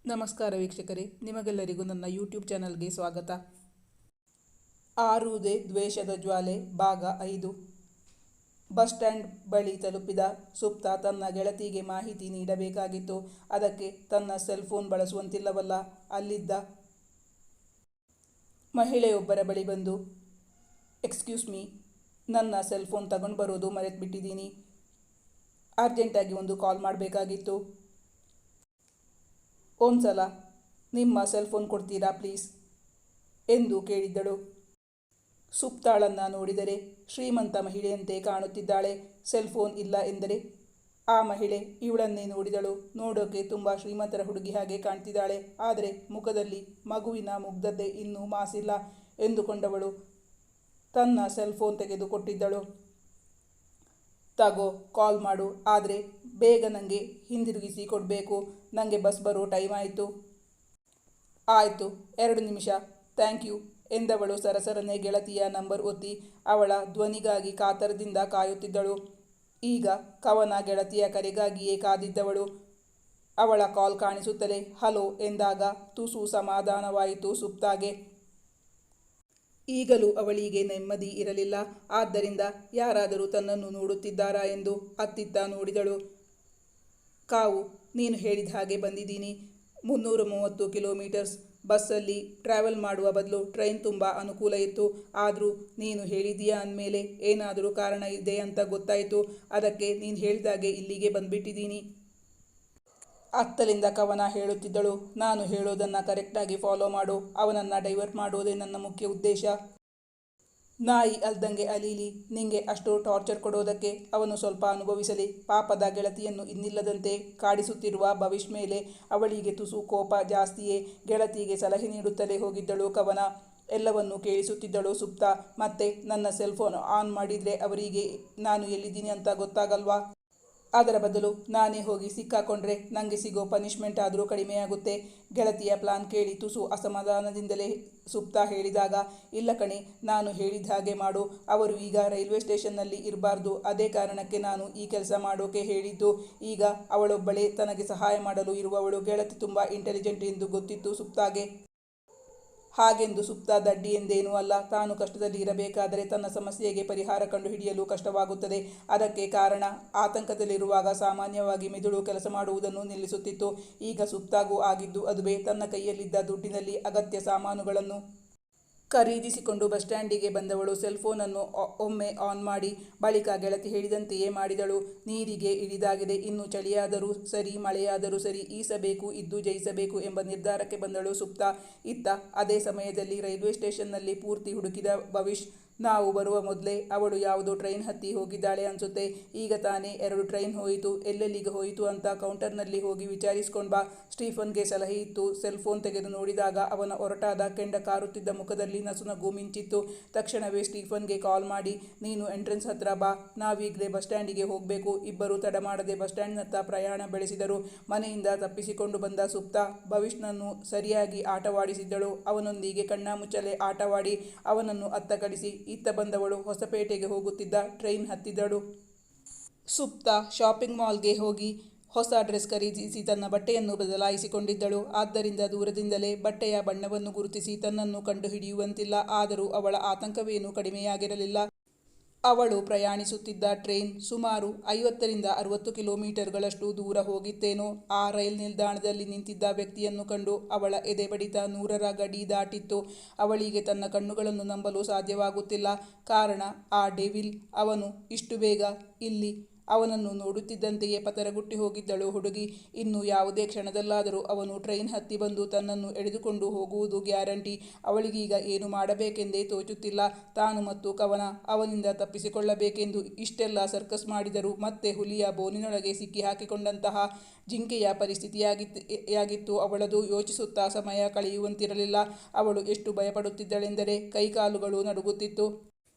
ನಮಸ್ಕಾರ ವೀಕ್ಷಕರೇ, ನಿಮಗೆಲ್ಲರಿಗೂ ನನ್ನ ಯೂಟ್ಯೂಬ್ ಚಾನಲ್ಗೆ ಸ್ವಾಗತ. ಆರುವುದೇ ದ್ವೇಷದ ಜ್ವಾಲೆ ಭಾಗ 5. ಬಸ್ ಸ್ಟ್ಯಾಂಡ್ ಬಳಿ ತಲುಪಿದ ಸುಪ್ತಾ ತನ್ನ ಗೆಳತಿಗೆ ಮಾಹಿತಿ ನೀಡಬೇಕಾಗಿತ್ತು. ಅದಕ್ಕೆ ತನ್ನ ಸೆಲ್ ಫೋನ್ ಬಳಸುವಂತಿಲ್ಲವಲ್ಲ. ಅಲ್ಲಿದ್ದ ಮಹಿಳೆಯೊಬ್ಬರ ಬಳಿ ಬಂದು, ಎಕ್ಸ್ಕ್ಯೂಸ್ ಮೀ, ನನ್ನ ಸೆಲ್ ಫೋನ್ ತಗೊಂಡು ಬರೋದು ಮರೆತುಬಿಟ್ಟಿದ್ದೀನಿ. ಅರ್ಜೆಂಟಾಗಿ ಒಂದು ಕಾಲ್ ಮಾಡಬೇಕಾಗಿತ್ತು. ಒಂದ್ಸಲ ನಿಮ್ಮ ಸೆಲ್ ಫೋನ್ ಕೊಡ್ತೀರಾ ಪ್ಲೀಸ್ ಎಂದು ಕೇಳಿದ್ದಳು. ಸುಪ್ತಾಳನ್ನು ನೋಡಿದರೆ ಶ್ರೀಮಂತ ಮಹಿಳೆಯಂತೆ ಕಾಣುತ್ತಿದ್ದಾಳೆ. ಸೆಲ್ ಫೋನ್ ಇಲ್ಲ ಎಂದರೆ ಆ ಮಹಿಳೆ ಇವಳನ್ನೇ ನೋಡಿದಳು. ನೋಡೋಕೆ ತುಂಬ ಶ್ರೀಮಂತರ ಹುಡುಗಿ ಹಾಗೆ ಕಾಣ್ತಿದ್ದಾಳೆ. ಆದರೆ ಮುಖದಲ್ಲಿ ಮಗುವಿನ ಮುಗ್ಧತೆ ಇನ್ನೂ ಮಾಸಿಲ್ಲ ಎಂದುಕೊಂಡವಳು ತನ್ನ ಸೆಲ್ ಫೋನ್ ತೆಗೆದು ಕೊಟ್ಟಿದ್ದಳು. ತಗೋ, ಕಾಲ್ ಮಾಡು, ಆದರೆ ಬೇಗ ನನಗೆ ಹಿಂದಿರುಗಿಸಿ ಕೊಡಬೇಕು. ನನಗೆ ಬಸ್ ಬರೋ ಟೈಮ್ ಆಯಿತು. ಆಯಿತು, 2 ನಿಮಿಷ, ಥ್ಯಾಂಕ್ ಯು ಎಂದವಳು ಸರಸರನೆ ಗೆಳತಿಯ ನಂಬರ್ ಒತ್ತಿ ಅವಳ ಧ್ವನಿಗಾಗಿ ಕಾತರದಿಂದ ಕಾಯುತ್ತಿದ್ದಳು. ಈಗ ಕವನ ಗೆಳತಿಯ ಕರೆಗಾಗಿಯೇ ಕಾದಿದ್ದವಳು. ಅವಳ ಕಾಲ್ ಕಾಣಿಸುತ್ತಲೇ ಹಲೋ ಎಂದಾಗ ತುಸು ಸಮಾಧಾನವಾಯಿತು ಸುಪ್ತಾಗೆ. ಈಗಲೂ ಅವಳಿಗೆ ನೆಮ್ಮದಿ ಇರಲಿಲ್ಲ. ಆದ್ದರಿಂದ ಯಾರಾದರೂ ತನ್ನನ್ನು ನೋಡುತ್ತಿದ್ದಾರಾ ಎಂದು ಅತ್ತಿತ್ತ ನೋಡಿದಳು. ಕಾವು, ನೀನು ಹೇಳಿದ ಹಾಗೆ ಬಂದಿದ್ದೀನಿ. 330 ಕಿಲೋಮೀಟರ್ಸ್ ಬಸ್ಸಲ್ಲಿ ಟ್ರಾವೆಲ್ ಮಾಡುವ ಬದಲು ಟ್ರೈನ್ ತುಂಬ ಅನುಕೂಲ ಇತ್ತು. ಆದರೂ ನೀನು ಹೇಳಿದೀಯಾ ಅಂದಮೇಲೆ ಏನಾದರೂ ಕಾರಣ ಇದೆ ಅಂತ ಗೊತ್ತಾಯಿತು. ಅದಕ್ಕೆ ನೀನು ಹೇಳಿದಾಗೆ ಇಲ್ಲಿಗೆ ಬಂದುಬಿಟ್ಟಿದ್ದೀನಿ. ಅತ್ತಲಿಂದ ಕವನ ಹೇಳುತ್ತಿದ್ದಳು. ನಾನು ಹೇಳೋದನ್ನು ಕರೆಕ್ಟಾಗಿ ಫಾಲೋ ಮಾಡು. ಅವನನ್ನು ಡೈವರ್ಟ್ ಮಾಡೋದೇ ನನ್ನ ಮುಖ್ಯ ಉದ್ದೇಶ. ನಾಯಿ ಅಲ್ದಂಗೆ ಅಲೀಲಿ. ನಿಂಗೆ ಅಷ್ಟು ಟಾರ್ಚರ್ ಕೊಡೋದಕ್ಕೆ ಅವನು ಸ್ವಲ್ಪ ಅನುಭವಿಸಲಿ. ಪಾಪದ ಗೆಳತಿಯನ್ನು ಇನ್ನಿಲ್ಲದಂತೆ ಕಾಡಿಸುತ್ತಿರುವ ಭವಿಷ್ ಮೇಲೆ ಅವಳಿಗೆ ತುಸು ಕೋಪ ಜಾಸ್ತಿಯೇ. ಗೆಳತಿಗೆ ಸಲಹೆ ನೀಡುತ್ತಲೇ ಹೋಗಿದ್ದಳು ಕವನ. ಎಲ್ಲವನ್ನೂ ಕೇಳಿಸುತ್ತಿದ್ದಳು ಸುಪ್ತಾ. ಮತ್ತೆ ನನ್ನ ಸೆಲ್ ಫೋನ್ ಆನ್ ಮಾಡಿದರೆ ಅವರಿಗೆ ನಾನು ಎಲ್ಲಿದ್ದೀನಿ ಅಂತ ಗೊತ್ತಾಗಲ್ವಾ? ಅದರ ಬದಲು ನಾನೇ ಹೋಗಿ ಸಿಕ್ಕಾಕೊಂಡ್ರೆ ನನಗೆ ಸಿಗೋ ಪನಿಷ್ಮೆಂಟ್ ಆದರೂ ಕಡಿಮೆಯಾಗುತ್ತೆ. ಗೆಳತಿಯ ಪ್ಲಾನ್ ಕೇಳಿ ತುಸು ಅಸಮಾಧಾನದಿಂದಲೇ ಸುಪ್ತಾ ಹೇಳಿದಾಗ, ಇಲ್ಲ ಕಣೆ, ನಾನು ಹೇಳಿದ ಹಾಗೆ ಮಾಡು. ಅವರು ಈಗ ರೈಲ್ವೆ ಸ್ಟೇಷನ್ನಲ್ಲಿ ಇರಬಾರ್ದು. ಅದೇ ಕಾರಣಕ್ಕೆ ನಾನು ಈ ಕೆಲಸ ಮಾಡೋಕೆ ಹೇಳಿದ್ದು. ಈಗ ಅವಳೊಬ್ಬಳೇ ತನಗೆ ಸಹಾಯ ಮಾಡಲು ಇರುವವಳು. ಗೆಳತಿ ತುಂಬ ಇಂಟೆಲಿಜೆಂಟ್ ಎಂದು ಗೊತ್ತಿತ್ತು ಸುಪ್ತಾಗೆ. ಹಾಗೆಂದು ಸುಪ್ತಾ ದಡ್ಡಿ ಎಂದೇನೂ ಅಲ್ಲ. ತಾನು ಕಷ್ಟದಲ್ಲಿ ಇರಬೇಕಾದರೆ ತನ್ನ ಸಮಸ್ಯೆಗೆ ಪರಿಹಾರ ಕಂಡುಹಿಡಿಯಲು ಕಷ್ಟವಾಗುತ್ತದೆ. ಅದಕ್ಕೆ ಕಾರಣ ಆತಂಕದಲ್ಲಿರುವಾಗ ಸಾಮಾನ್ಯವಾಗಿ ಮೆದುಳು ಕೆಲಸ ಮಾಡುವುದನ್ನು ನಿಲ್ಲಿಸುತ್ತಿತ್ತು. ಈಗ ಸುಪ್ತಾಗೂ ಆಗಿದ್ದು ಅದುವೇ. ತನ್ನ ಕೈಯಲ್ಲಿದ್ದ ದುಡ್ಡಿನಲ್ಲಿ ಅಗತ್ಯ ಸಾಮಾನುಗಳನ್ನು ಖರೀದಿಸಿಕೊಂಡು ಬಸ್ ಸ್ಟ್ಯಾಂಡಿಗೆ ಬಂದವಳು ಸೆಲ್ ಫೋನನ್ನು ಒಮ್ಮೆ ಆನ್ ಮಾಡಿ ಬಳಿಕ ಗೆಳತಿ ಹೇಳಿದಂತೆಯೇ ಮಾಡಿದಳು. ನೀರಿಗೆ ಇಳಿದಾಗಿದೆ. ಇನ್ನು ಚಳಿಯಾದರೂ ಸರಿ, ಮಳೆಯಾದರೂ ಸರಿ, ಈಸಬೇಕು, ಇದ್ದು ಜಯಿಸಬೇಕು ಎಂಬ ನಿರ್ಧಾರಕ್ಕೆ ಬಂದಳು ಸುಪ್ತಾ. ಇತ್ತ ಅದೇ ಸಮಯದಲ್ಲಿ ರೈಲ್ವೆ ಸ್ಟೇಷನ್ನಲ್ಲಿ ಪೂರ್ತಿ ಹುಡುಕಿದ ಭವಿಷ್. ನಾವು ಬರುವ ಮೊದಲೇ ಅವಳು ಯಾವುದೋ ಟ್ರೈನ್ ಹತ್ತಿ ಹೋಗಿದ್ದಾಳೆ ಅನ್ಸುತ್ತೆ. ಈಗ ತಾನೇ 2 ಟ್ರೈನ್ ಹೋಯಿತು. ಎಲ್ಲೆಲ್ಲಿಗೆ ಹೋಯಿತು ಅಂತ ಕೌಂಟರ್ನಲ್ಲಿ ಹೋಗಿ ವಿಚಾರಿಸ್ಕೊಂಡು ಬಾ. ಸ್ಟೀಫನ್ಗೆ ಸಲಹೆ ಇತ್ತು. ಸೆಲ್ ಫೋನ್ ತೆಗೆದು ನೋಡಿದಾಗ ಅವನ ಒರಟಾದ ಕೆಂಡ ಕಾರುತ್ತಿದ್ದ ಮುಖದಲ್ಲಿ ನಸುನಗು ಮಿಂಚಿತ್ತು. ತಕ್ಷಣವೇ ಸ್ಟೀಫನ್ಗೆ ಕಾಲ್ ಮಾಡಿ, ನೀನು ಎಂಟ್ರೆನ್ಸ್ ಹತ್ರ ಬಾ, ನಾವೀಗಲೇ ಬಸ್ ಸ್ಟ್ಯಾಂಡಿಗೆ ಹೋಗಬೇಕು. ಇಬ್ಬರು ತಡ ಮಾಡದೆ ಬಸ್ ಸ್ಟ್ಯಾಂಡ್ನತ್ತ ಪ್ರಯಾಣ ಬೆಳೆಸಿದರು. ಮನೆಯಿಂದ ತಪ್ಪಿಸಿಕೊಂಡು ಬಂದ ಸುಪ್ತಾ ಭವಿಷ್ನನ್ನು ಸರಿಯಾಗಿ ಆಟವಾಡಿಸಿದ್ದಳು. ಅವನೊಂದಿಗೆ ಕಣ್ಣಾಮುಚ್ಚಲೆ ಆಟವಾಡಿ ಅವನನ್ನು ಅತ್ತ ಕಳಿಸಿ ಇತ್ತ ಬಂದವಳು ಹೊಸಪೇಟೆಗೆ ಹೋಗುತ್ತಿದ್ದ ಟ್ರೈನ್ ಹತ್ತಿದಳು. ಸುಪ್ತಾ ಶಾಪಿಂಗ್ ಮಾಲ್ಗೆ ಹೋಗಿ ಹೊಸ ಡ್ರೆಸ್ ಖರೀದಿಸಿ ತನ್ನ ಬಟ್ಟೆಯನ್ನು ಬದಲಾಯಿಸಿಕೊಂಡಿದ್ದಳು. ಆದ್ದರಿಂದ ದೂರದಿಂದಲೇ ಬಟ್ಟೆಯ ಬಣ್ಣವನ್ನು ಗುರುತಿಸಿ ತನ್ನನ್ನು ಕಂಡುಹಿಡಿಯುವಂತಿಲ್ಲ. ಆದರೂ ಅವಳ ಆತಂಕವೇನೂ ಕಡಿಮೆಯಾಗಿರಲಿಲ್ಲ. ಅವಳು ಪ್ರಯಾಣಿಸುತ್ತಿದ್ದ ಟ್ರೈನ್ ಸುಮಾರು 50-60 ಕಿಲೋಮೀಟರ್ಗಳಷ್ಟು ದೂರ ಹೋಗಿತ್ತೇನೋ. ಆ ರೈಲ್ ನಿಲ್ದಾಣದಲ್ಲಿ ನಿಂತಿದ್ದ ವ್ಯಕ್ತಿಯನ್ನು ಕಂಡು ಅವಳ ಎದೆ ಬಡಿತ 100ರ ಗಡಿ ದಾಟಿತ್ತು. ಅವಳಿಗೆ ತನ್ನ ಕಣ್ಣುಗಳನ್ನು ನಂಬಲು ಸಾಧ್ಯವಾಗುತ್ತಿಲ್ಲ. ಕಾರಣ ಆ ಡೆವಿಲ್. ಅವನು ಇಷ್ಟು ಬೇಗ ಇಲ್ಲಿ. ಅವನನ್ನು ನೋಡುತ್ತಿದ್ದಂತೆಯೇ ಪತರಗುಟ್ಟಿ ಹೋಗಿದ್ದಳು ಹುಡುಗಿ. ಇನ್ನು ಯಾವುದೇ ಕ್ಷಣದಲ್ಲಾದರೂ ಅವನು ಟ್ರೈನ್ ಹತ್ತಿ ಬಂದು ತನ್ನನ್ನು ಎಳೆದುಕೊಂಡು ಹೋಗುವುದು ಗ್ಯಾರಂಟಿ. ಅವಳಿಗೀಗ ಏನು ಮಾಡಬೇಕೆಂದೇ ತೋಚುತ್ತಿಲ್ಲ. ತಾನು ಮತ್ತು ಕವನ ಅವನಿಂದ ತಪ್ಪಿಸಿಕೊಳ್ಳಬೇಕೆಂದು ಇಷ್ಟೆಲ್ಲ ಸರ್ಕಸ್ ಮಾಡಿದರೂ ಮತ್ತೆ ಹುಲಿಯ ಬೋನಿನೊಳಗೆ ಸಿಕ್ಕಿ ಹಾಕಿಕೊಂಡಂತಹ ಜಿಂಕೆಯ ಪರಿಸ್ಥಿತಿಯಾಗಿತ್ತು ಅವಳದು. ಯೋಚಿಸುತ್ತಾ ಸಮಯ ಕಳೆಯುವಂತಿರಲಿಲ್ಲ. ಅವಳು ಎಷ್ಟು ಭಯಪಡುತ್ತಿದ್ದಳೆಂದರೆ ಕೈಕಾಲುಗಳು ನಡುಗುತ್ತಿತ್ತು.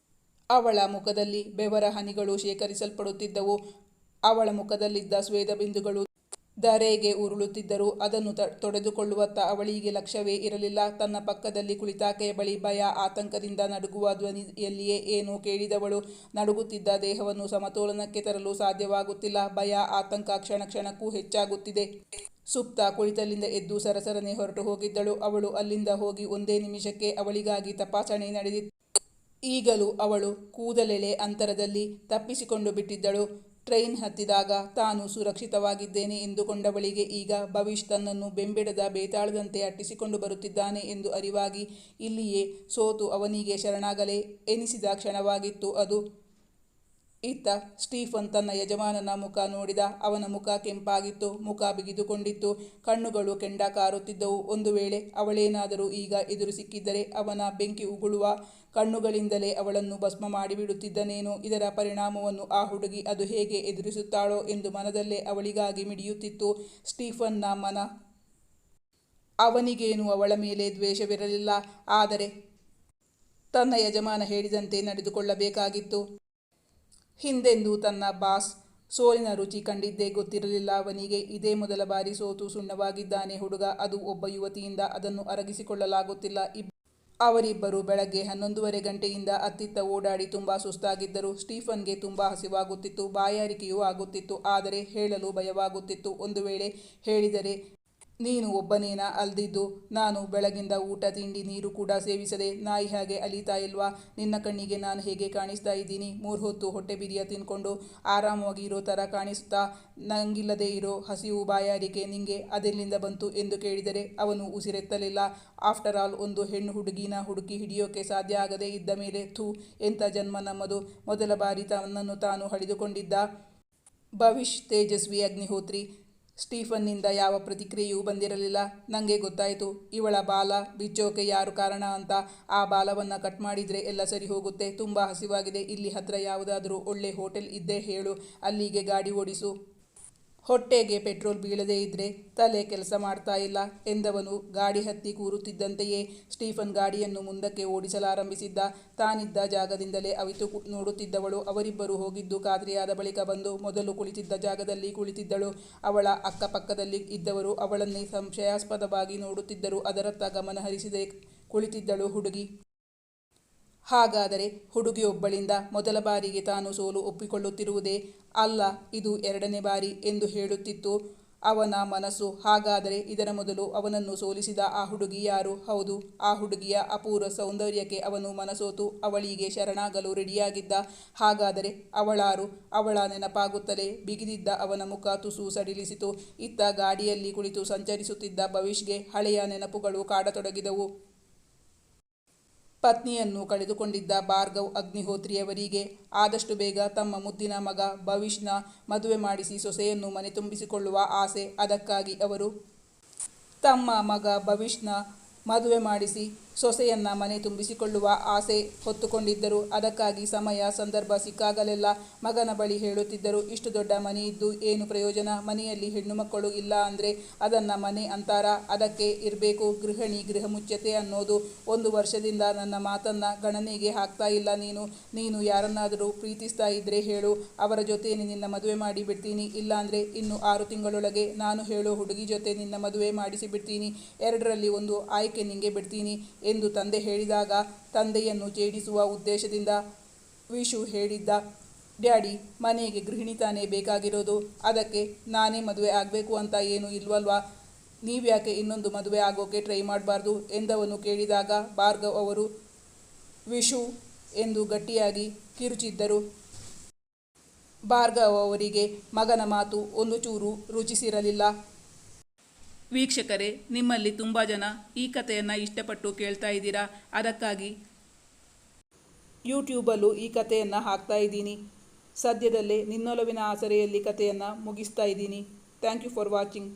ಅವಳ ಮುಖದಲ್ಲಿ ಬೆವರ ಹನಿಗಳು ಶೇಖರಿಸಲ್ಪಡುತ್ತಿದ್ದವು. ಅವಳ ಮುಖದಲ್ಲಿದ್ದ ಸ್ವೇದ ಬಿಂದುಗಳು ಧರೆಗೆ ಉರುಳುತ್ತಿದ್ದರು. ಅದನ್ನು ತೊಡೆದುಕೊಳ್ಳುವತ್ತ ಅವಳಿಗೆ ಲಕ್ಷ್ಯವೇ ಇರಲಿಲ್ಲ. ತನ್ನ ಪಕ್ಕದಲ್ಲಿ ಕುಳಿತಾಕೆಯ ಬಳಿ ಭಯ ಆತಂಕದಿಂದ ನಡುಗುವ ಧ್ವನಿಯಲ್ಲಿಯೇ ಏನೋ ಕೇಳಿದವಳು. ನಡುಗುತ್ತಿದ್ದ ದೇಹವನ್ನು ಸಮತೋಲನಕ್ಕೆ ತರಲು ಸಾಧ್ಯವಾಗುತ್ತಿಲ್ಲ. ಭಯ ಆತಂಕ ಕ್ಷಣ ಕ್ಷಣಕ್ಕೂ ಹೆಚ್ಚಾಗುತ್ತಿದೆ. ಸುಪ್ತ ಕುಳಿತಲ್ಲಿಂದ ಎದ್ದು ಸರಸರನೆ ಹೊರಟು ಹೋಗಿದ್ದಳು. ಅವಳು ಅಲ್ಲಿಂದ ಹೋಗಿ ಒಂದೇ ನಿಮಿಷಕ್ಕೆ ಅವಳಿಗಾಗಿ ತಪಾಸಣೆ ನಡೆದಿತ್ತು. ಈಗಲೂ ಅವಳು ಕೂದಲೆಳೆ ಅಂತರದಲ್ಲಿ ತಪ್ಪಿಸಿಕೊಂಡು ಬಿಟ್ಟಿದ್ದಳು. ಟ್ರೈನ್ ಹತ್ತಿದಾಗ ತಾನು ಸುರಕ್ಷಿತವಾಗಿದ್ದೇನೆ ಎಂದುಕೊಂಡವಳಿಗೆ ಈಗ ಭವಿಷ್ ತನ್ನನ್ನು ಬೆಂಬಿಡದ ಬೇತಾಳದಂತೆ ಅಟ್ಟಿಸಿಕೊಂಡು ಬರುತ್ತಿದ್ದಾನೆ ಎಂದು ಅರಿವಾಗಿ ಇಲ್ಲಿಯೇ ಸೋತು ಅವನಿಗೆ ಶರಣಾಗಲೇ ಎನಿಸಿದ ಕ್ಷಣವಾಗಿತ್ತು ಅದು. ಇತ್ತ ಸ್ಟೀಫನ್ ತನ್ನ ಯಜಮಾನನ ಮುಖ ನೋಡಿದ. ಅವನ ಮುಖ ಕೆಂಪಾಗಿತ್ತು, ಮುಖ ಬಿಗಿದುಕೊಂಡಿತ್ತು, ಕಣ್ಣುಗಳು ಕೆಂಡ ಕಾರುತ್ತಿದ್ದವು. ಒಂದು ವೇಳೆ ಅವಳೇನಾದರೂ ಈಗ ಎದುರು ಸಿಕ್ಕಿದ್ದರೆ ಅವನ ಬೆಂಕಿ ಉಗುಳುವ ಕಣ್ಣುಗಳಿಂದಲೇ ಅವಳನ್ನು ಭಸ್ಮ ಮಾಡಿಬಿಡುತ್ತಿದ್ದನೇನೋ. ಇದರ ಪರಿಣಾಮವನ್ನು ಆ ಹುಡುಗಿ ಅದು ಹೇಗೆ ಎದುರಿಸುತ್ತಾಳೋ ಎಂದು ಮನದಲ್ಲೇ ಅವಳಿಗಾಗಿ ಮಿಡಿಯುತ್ತಿತ್ತು ಸ್ಟೀಫನ್ನ ಮನ. ಅವನಿಗೇನು ಅವಳ ಮೇಲೆ ದ್ವೇಷವಿರಲಿಲ್ಲ, ಆದರೆ ತನ್ನ ಯಜಮಾನ ಹೇಳಿದಂತೆ ನಡೆದುಕೊಳ್ಳಬೇಕಾಗಿತ್ತು. ಹಿಂದೆಂದೂ ತನ್ನ ಬಾಸ್ ಸೋಲಿನ ರುಚಿ ಕಂಡಿದ್ದೇ ಗೊತ್ತಿರಲಿಲ್ಲ ಅವನಿಗೆ. ಇದೇ ಮೊದಲ ಬಾರಿ ಸೋತು ಸುಣ್ಣವಾಗಿದ್ದಾನೆ ಹುಡುಗ, ಅದು ಒಬ್ಬ ಯುವತಿಯಿಂದ. ಅದನ್ನು ಅರಗಿಸಿಕೊಳ್ಳಲಾಗುತ್ತಿಲ್ಲ. ಅವರಿಬ್ಬರು ಬೆಳಗ್ಗೆ 11:30 ಗಂಟೆಯಿಂದ ಅತ್ತಿತ್ತ ಓಡಾಡಿ ತುಂಬ ಸುಸ್ತಾಗಿದ್ದರು. ಸ್ಟೀಫನ್ಗೆ ತುಂಬ ಹಸಿವಾಗುತ್ತಿತ್ತು, ಬಾಯಾರಿಕೆಯೂ ಆಗುತ್ತಿತ್ತು. ಆದರೆ ಹೇಳಲು ಭಯವಾಗುತ್ತಿತ್ತು. ಒಂದು ವೇಳೆ ಹೇಳಿದರೆ ನೀನು ಒಬ್ಬನೇನಾ ಅಲ್ದಿದ್ದು? ನಾನು ಬೆಳಗಿಂದ ಊಟ ತಿಂಡಿ ನೀರು ಕೂಡ ಸೇವಿಸದೆ ನಾಯಿ ಹಾಗೆ ಅಲೀತಾ ಇಲ್ವಾ? ನಿನ್ನ ಕಣ್ಣಿಗೆ ನಾನು ಹೇಗೆ ಕಾಣಿಸ್ತಾ ಇದ್ದೀನಿ? 3 ಹೊತ್ತು ಹೊಟ್ಟೆ ಬಿರಿಯ ತಿನ್ಕೊಂಡು ಆರಾಮವಾಗಿ ಇರೋ ಥರ ಕಾಣಿಸುತ್ತಾ? ನಂಗಿಲ್ಲದೆ ಇರೋ ಹಸಿವು ಬಾಯಾರಿಕೆ ನಿಂಗೆ ಅದೆಲ್ಲಿಂದ ಬಂತು ಎಂದು ಕೇಳಿದರೆ ಅವನು ಉಸಿರೆತ್ತಲಿಲ್ಲ. ಆಫ್ಟರ್ ಆಲ್ ಒಂದು ಹೆಣ್ಣು ಹುಡುಗಿನ ಹುಡುಕಿ ಹಿಡಿಯೋಕೆ ಸಾಧ್ಯ ಆಗದೆ ಇದ್ದ ಮೇಲೆ ಥೂ, ಎಂಥ ಜನ್ಮ ನಮ್ಮದು. ಮೊದಲ ಬಾರಿ ತನ್ನನ್ನು ತಾನು ಹಳಿದುಕೊಂಡಿದ್ದ ಭವಿಷ್ ತೇಜಸ್ವಿ ಅಗ್ನಿಹೋತ್ರಿ. ಸ್ಟೀಫನ್ನಿಂದ ಯಾವ ಪ್ರತಿಕ್ರಿಯೆಯೂ ಬಂದಿರಲಿಲ್ಲ. ನನಗೆ ಗೊತ್ತಾಯಿತು, ಇವಳ ಬಾಲ ಬಿಚ್ಚೋಕೆ ಯಾರು ಕಾರಣ ಅಂತ. ಆ ಬಾಲವನ್ನು ಕಟ್ ಮಾಡಿದರೆ ಎಲ್ಲ ಸರಿ ಹೋಗುತ್ತೆ. ತುಂಬ ಹಸಿವಾಗಿದೆ. ಇಲ್ಲಿ ಹತ್ತಿರ ಯಾವುದಾದ್ರೂ ಒಳ್ಳೆ ಹೋಟೆಲ್ ಇದ್ದೇ ಹೇಳು, ಅಲ್ಲಿಗೆ ಗಾಡಿ ಓಡಿಸು. ಹೊಟ್ಟೆಗೆ ಪೆಟ್ರೋಲ್ ಬೀಳದೇ ಇದ್ರೆ ತಲೆ ಕೆಲಸ ಮಾಡ್ತಾ ಇಲ್ಲ ಎಂದವನು ಗಾಡಿ ಹತ್ತಿ ಕೂರುತ್ತಿದ್ದಂತೆಯೇ ಸ್ಟೀಫನ್ ಗಾಡಿಯನ್ನು ಮುಂದಕ್ಕೆ ಓಡಿಸಲಾರಂಭಿಸಿದ್ದ. ತಾನಿದ್ದ ಜಾಗದಿಂದಲೇ ಅವಿತು ನೋಡುತ್ತಿದ್ದವಳು ಅವರಿಬ್ಬರು ಹೋಗಿದ್ದು ಖಾತ್ರಿಯಾದ ಬಳಿಕ ಬಂದು ಮೊದಲು ಕುಳಿತಿದ್ದ ಜಾಗದಲ್ಲಿ ಕುಳಿತಿದ್ದಳು. ಅವಳ ಅಕ್ಕಪಕ್ಕದಲ್ಲಿ ಇದ್ದವರು ಅವಳನ್ನೇ ಸಂಶಯಾಸ್ಪದವಾಗಿ ನೋಡುತ್ತಿದ್ದರು. ಅದರತ್ತ ಗಮನ ಹರಿಸದೆ ಕುಳಿತಿದ್ದಳು ಹುಡುಗಿ. ಹಾಗಾದರೆ ಹುಡುಗಿಯೊಬ್ಬಳಿಂದ ಮೊದಲ ಬಾರಿಗೆ ತಾನು ಸೋಲು ಒಪ್ಪಿಕೊಳ್ಳುತ್ತಿರುವುದೇ ಅಲ್ಲ, ಇದು 2ನೇ ಬಾರಿ ಎಂದು ಹೇಳುತ್ತಿತ್ತು ಅವನ ಮನಸ್ಸು. ಹಾಗಾದರೆ ಇದರ ಮೊದಲು ಅವನನ್ನು ಸೋಲಿಸಿದ ಆ ಹುಡುಗಿ ಯಾರು? ಹೌದು, ಆ ಹುಡುಗಿಯ ಅಪೂರ್ವ ಸೌಂದರ್ಯಕ್ಕೆ ಅವನು ಮನಸೋತು ಅವಳಿಗೆ ಶರಣಾಗಲು ರೆಡಿಯಾಗಿದ್ದ. ಹಾಗಾದರೆ ಅವಳಾರು? ಅವಳ ನೆನಪಾಗುತ್ತಲೇ ಬಿಗಿದಿದ್ದ ಅವನ ಮುಖ ತುಸು ಸಡಿಲಿಸಿತು. ಇತ್ತ ಗಾಡಿಯಲ್ಲಿ ಕುಳಿತು ಸಂಚರಿಸುತ್ತಿದ್ದ ಭವಿಷ್ಗೆ ಹಳೆಯ ನೆನಪುಗಳು ಕಾಡತೊಡಗಿದವು. ಪತ್ನಿಯನ್ನು ಕಳೆದುಕೊಂಡಿದ್ದ ಭಾರ್ಗವ್ ಅಗ್ನಿಹೋತ್ರಿಯವರಿಗೆ ಆದಷ್ಟು ಬೇಗ ತಮ್ಮ ಮುದ್ದಿನ ಮಗ ಭವಿಷ್ನ ಮದುವೆ ಮಾಡಿಸಿ ಸೊಸೆಯನ್ನು ಮನೆ ತುಂಬಿಸಿಕೊಳ್ಳುವ ಆಸೆ. ಅದಕ್ಕಾಗಿ ಅವರು ತಮ್ಮ ಮಗ ಭವಿಷ್ನ ಮದುವೆ ಮಾಡಿಸಿ ಸೊಸೆಯನ್ನ ಮನೆ ತುಂಬಿಸಿಕೊಳ್ಳುವ ಆಸೆ ಹೊತ್ತುಕೊಂಡಿದ್ದರು. ಅದಕ್ಕಾಗಿ ಸಮಯ ಸಂದರ್ಭ ಸಿಕ್ಕಾಗಲೆಲ್ಲ ಮಗನ ಬಳಿ ಹೇಳುತ್ತಿದ್ದರು, ಇಷ್ಟು ದೊಡ್ಡ ಮನೆ ಇದ್ದು ಏನು ಪ್ರಯೋಜನ? ಮನೆಯಲ್ಲಿ ಹೆಣ್ಣು ಮಕ್ಕಳು ಇಲ್ಲ ಅಂದರೆ ಅದನ್ನು ಮನೆ ಅಂತಾರ? ಅದಕ್ಕೆ ಇರಬೇಕು ಗೃಹಿಣಿ, ಗೃಹ ಮುಚ್ಚತೆ ಅನ್ನೋದು. 1 ವರ್ಷದಿಂದ ನನ್ನ ಮಾತನ್ನು ಗಣನೆಗೆ ಹಾಕ್ತಾ ಇಲ್ಲ ನೀನು. ನೀನು ಯಾರನ್ನಾದರೂ ಪ್ರೀತಿಸ್ತಾ ಇದ್ರೆ ಹೇಳು, ಅವರ ಜೊತೆನೇ ನಿನ್ನ ಮದುವೆ ಮಾಡಿ ಬಿಡ್ತೀನಿ. ಇಲ್ಲಾಂದರೆ ಇನ್ನು 6 ತಿಂಗಳೊಳಗೆ ನಾನು ಹೇಳೋ ಹುಡುಗಿ ಜೊತೆ ನಿನ್ನ ಮದುವೆ ಮಾಡಿಸಿ ಬಿಡ್ತೀನಿ. 2ರಲ್ಲಿ ಒಂದು ಆಯ್ಕೆ ನಿಂಗೆ ಬಿಡ್ತೀನಿ ಎಂದು ತಂದೆ ಹೇಳಿದಾಗ ತಂದೆಯನ್ನು ಛೇಡಿಸುವ ಉದ್ದೇಶದಿಂದ ವಿಶು ಹೇಳಿದ್ದ, ಡ್ಯಾಡಿ, ಮನೆಗೆ ಗೃಹಿಣಿ ತಾನೇ ಬೇಕಾಗಿರೋದು, ಅದಕ್ಕೆ ನಾನೇ ಮದುವೆ ಆಗಬೇಕು ಅಂತ ಏನೂ ಇಲ್ವಲ್ವಾ? ನೀವ್ಯಾಕೆ ಇನ್ನೊಂದು ಮದುವೆ ಆಗೋಕೆ ಟ್ರೈ ಮಾಡಬಾರ್ದು ಎಂದವನು ಕೇಳಿದಾಗ ಭಾರ್ಗವ್ ಅವರು ವಿಶು ಎಂದು ಗಟ್ಟಿಯಾಗಿ ಕಿರುಚಿದ್ದರು. ಭಾರ್ಗವ್ ಅವರಿಗೆ ಮಗನ ಮಾತು ಒಂದು ಚೂರು ರುಚಿಸಿರಲಿಲ್ಲ. ವೀಕ್ಷಕರೇ, ನಿಮ್ಮಲ್ಲಿ ತುಂಬ ಜನ ಈ ಕಥೆಯನ್ನು ಇಷ್ಟಪಟ್ಟು ಕೇಳ್ತಾ ಇದ್ದೀರಾ. ಅದಕ್ಕಾಗಿ ಯೂಟ್ಯೂಬಲ್ಲೂ ಈ ಕಥೆಯನ್ನು ಹಾಕ್ತಾ ಇದ್ದೀನಿ. ಸದ್ಯದಲ್ಲೇ ನಿನ್ನೊಲವಿನ ಆಸರೆಯಲ್ಲಿ ಕಥೆಯನ್ನು ಮುಗಿಸ್ತಾ ಇದ್ದೀನಿ. Thank you for watching.